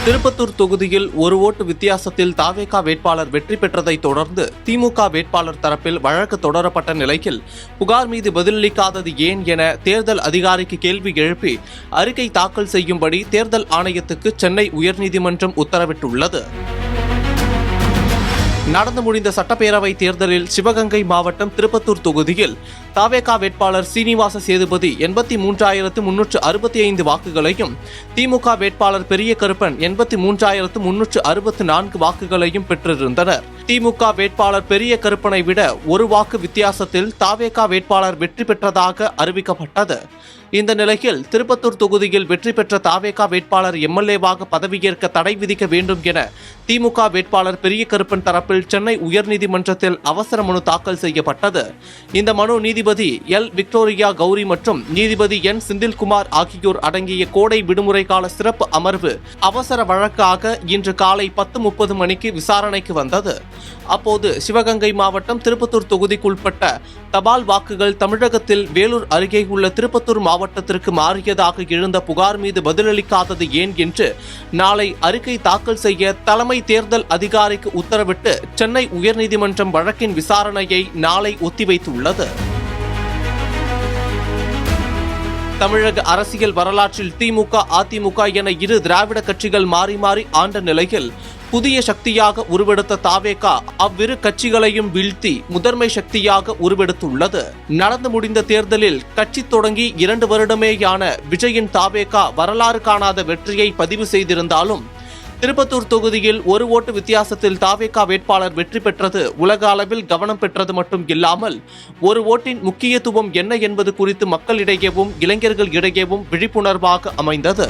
திருப்பத்தூர் தொகுதியில் ஒரு ஓட்டு வித்தியாசத்தில் தாவேகா வேட்பாளர் வெற்றி பெற்றதை தொடர்ந்து திமுக வேட்பாளர் தரப்பில் வழக்கு தொடரப்பட்ட நிலையில் புகார் மீது பதிலளிக்காதது ஏன் என தேர்தல் அதிகாரிக்கு கேள்வி எழுப்பி அறிக்கை தாக்கல் செய்யும்படி தேர்தல் ஆணையத்துக்கு சென்னை உயர்நீதிமன்றம் உத்தரவிட்டுள்ளது. நடந்து முடிந்த சட்டப்பேரவை தேர்தலில் சிவகங்கை மாவட்டம் திருப்பத்தூர் தொகுதியில் தாவேகா வேட்பாளர் சீனிவாச சேதுபதி 83,365 வாக்குகளையும், திமுக வேட்பாளர் பெரிய கருப்பன் 83,364 வாக்குகளையும் பெற்றிருந்தனர். திமுக வேட்பாளர் பெரிய கருப்பனை விட ஒரு வாக்கு வித்தியாசத்தில் தாவேகா வேட்பாளர் வெற்றி பெற்றதாக அறிவிக்கப்பட்டது. இந்த நிலையில் திருப்பத்தூர் தொகுதியில் வெற்றி பெற்ற தாவேகா வேட்பாளர் எம்எல்ஏவாக பதவியேற்க தடை விதிக்க வேண்டும் என திமுக வேட்பாளர் பெரிய கருப்பன் தரப்பில் சென்னை உயர்நீதிமன்றத்தில் அவசர மனு தாக்கல் செய்யப்பட்டது. இந்த மனு நீதிபதி எல். விக்டோரியா கௌரி மற்றும் நீதிபதி என். செந்தில்குமார் ஆகியோர் அடங்கிய கோடை விடுமுறை கால சிறப்பு அமர்வு அவசர வழக்காக இன்று காலை 10:30 மணிக்கு விசாரணைக்கு வந்தது. அப்போது சிவகங்கை மாவட்டம் திருப்பத்தூர் தொகுதிக்குட்பட்ட தபால் வாக்குகள் தமிழகத்தில் வேலூர் அருகே உள்ள திருப்பத்தூர் மாவட்டத்திற்கு மாறியதாக எழுந்த புகார் மீது பதிலளிக்காதது ஏன் என்று நாளை அறிக்கை தாக்கல் செய்ய தலைமை தேர்தல் அதிகாரிக்கு உத்தரவிட்டு சென்னை உயர்நீதிமன்றம் வழக்கின் விசாரணையை நாளை ஒத்திவைத்துள்ளது. தமிழக அரசியல் வரலாற்றில் திமுக, அதிமுக என இரு திராவிட கட்சிகள் மாறி மாறி ஆண்ட நிலையில் புதிய சக்தியாக உருவெடுத்த தாவேகா அவ்விரு கட்சிகளையும் வீழ்த்தி முதன்மை சக்தியாக உருவெடுத்துள்ளது. நடந்து முடிந்த தேர்தலில் கட்சி தொடங்கி 2 வருடமேயான விஜயின் தாவேகா வரலாறு காணாத வெற்றியை பதிவு செய்திருந்தாலும் திருப்பத்தூர் தொகுதியில் ஒரு ஓட்டு வித்தியாசத்தில் தாவேகா வேட்பாளர் வெற்றி பெற்றது உலக அளவில் கவனம் பெற்றது மட்டும் இல்லாமல் ஒரு ஓட்டின் முக்கியத்துவம் என்ன என்பது குறித்து மக்களிடையேவும் இளைஞர்கள் இடையேவும் விழிப்புணர்வாக அமைந்தது.